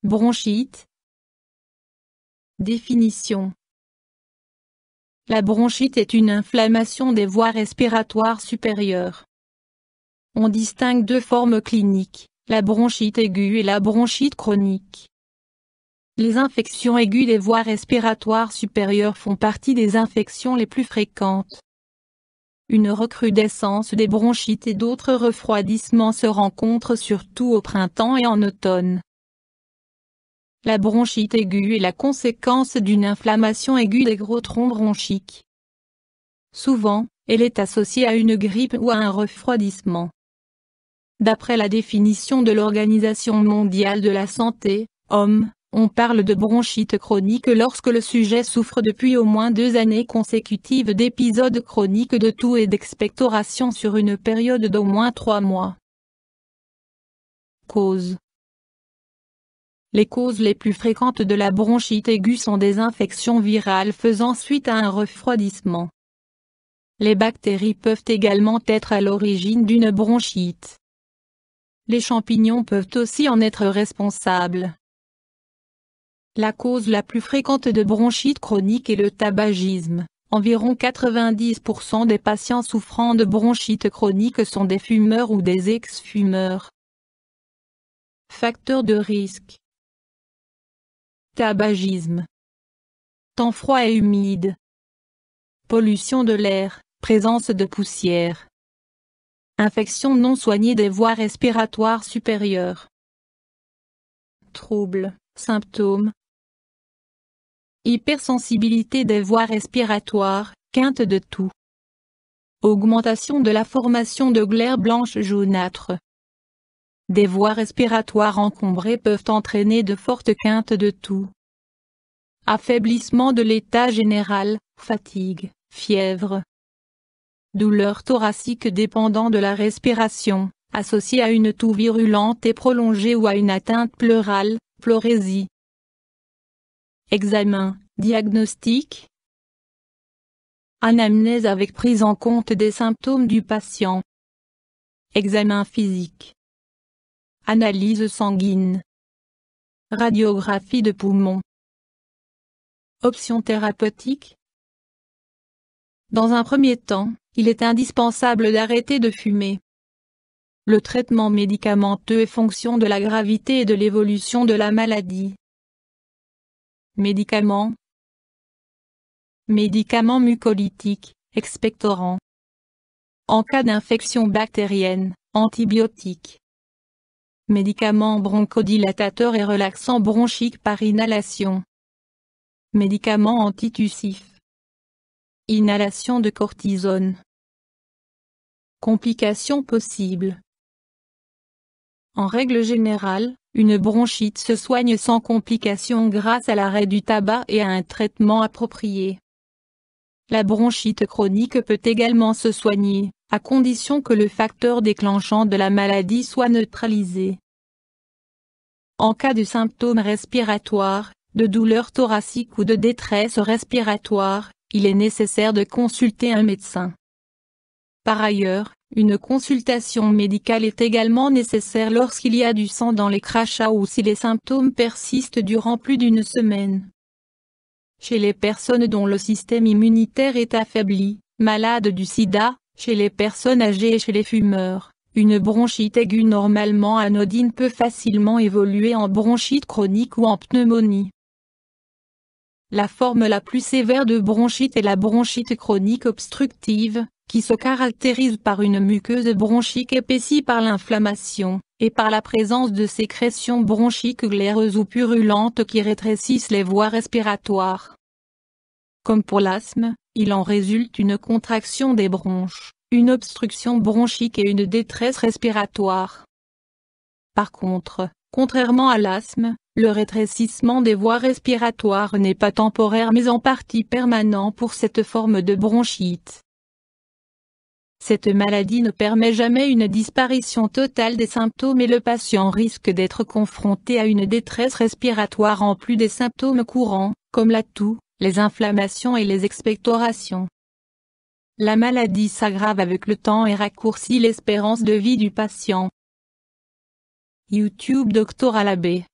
Bronchite. Définition. La bronchite est une inflammation des voies respiratoires supérieures. On distingue deux formes cliniques, la bronchite aiguë et la bronchite chronique. Les infections aiguës des voies respiratoires supérieures font partie des infections les plus fréquentes. Une recrudescence des bronchites et d'autres refroidissements se rencontrent surtout au printemps et en automne. La bronchite aiguë est la conséquence d'une inflammation aiguë des gros troncs bronchiques. Souvent, elle est associée à une grippe ou à un refroidissement. D'après la définition de l'Organisation mondiale de la santé, OMS, on parle de bronchite chronique lorsque le sujet souffre depuis au moins 2 années consécutives d'épisodes chroniques de toux et d'expectoration sur une période d'au moins 3 mois. Causes. Les causes les plus fréquentes de la bronchite aiguë sont des infections virales faisant suite à un refroidissement. Les bactéries peuvent également être à l'origine d'une bronchite. Les champignons peuvent aussi en être responsables. La cause la plus fréquente de bronchite chronique est le tabagisme. Environ 90% des patients souffrant de bronchite chronique sont des fumeurs ou des ex-fumeurs. Facteurs de risque. Tabagisme. Temps froid et humide. Pollution de l'air, présence de poussière. Infection non soignée des voies respiratoires supérieures. Troubles, symptômes. Hypersensibilité des voies respiratoires, quinte de toux. Augmentation de la formation de glaires blanches jaunâtres. Des voies respiratoires encombrées peuvent entraîner de fortes quintes de toux. Affaiblissement de l'état général, fatigue, fièvre. Douleur thoracique dépendant de la respiration, associée à une toux virulente et prolongée ou à une atteinte pleurale, pleurésie. Examen, diagnostic. Anamnèse avec prise en compte des symptômes du patient. Examen physique. Analyse sanguine. Radiographie de poumon. Options thérapeutiques. Dans un premier temps, il est indispensable d'arrêter de fumer. Le traitement médicamenteux est fonction de la gravité et de l'évolution de la maladie. Médicaments. Médicaments mucolytiques, expectorants. En cas d'infection bactérienne, antibiotiques. Médicaments bronchodilatateurs et relaxants bronchiques par inhalation. Médicaments antitussifs. Inhalation de cortisone. Complications possibles. En règle générale, une bronchite se soigne sans complications grâce à l'arrêt du tabac et à un traitement approprié. La bronchite chronique peut également se soigner, à condition que le facteur déclenchant de la maladie soit neutralisé. En cas de symptômes respiratoires, de douleurs thoraciques ou de détresse respiratoire, il est nécessaire de consulter un médecin. Par ailleurs, une consultation médicale est également nécessaire lorsqu'il y a du sang dans les crachats ou si les symptômes persistent durant plus d'une semaine. Chez les personnes dont le système immunitaire est affaibli, malades du sida, chez les personnes âgées et chez les fumeurs, une bronchite aiguë normalement anodine peut facilement évoluer en bronchite chronique ou en pneumonie. La forme la plus sévère de bronchite est la bronchite chronique obstructive, qui se caractérise par une muqueuse bronchique épaissie par l'inflammation, et par la présence de sécrétions bronchiques glaireuses ou purulentes qui rétrécissent les voies respiratoires. Comme pour l'asthme, il en résulte une contraction des bronches, une obstruction bronchique et une détresse respiratoire. Par contre, contrairement à l'asthme, le rétrécissement des voies respiratoires n'est pas temporaire mais en partie permanent pour cette forme de bronchite. Cette maladie ne permet jamais une disparition totale des symptômes et le patient risque d'être confronté à une détresse respiratoire en plus des symptômes courants, comme la toux, les inflammations et les expectorations. La maladie s'aggrave avec le temps et raccourcit l'espérance de vie du patient. YouTube Dr Alabé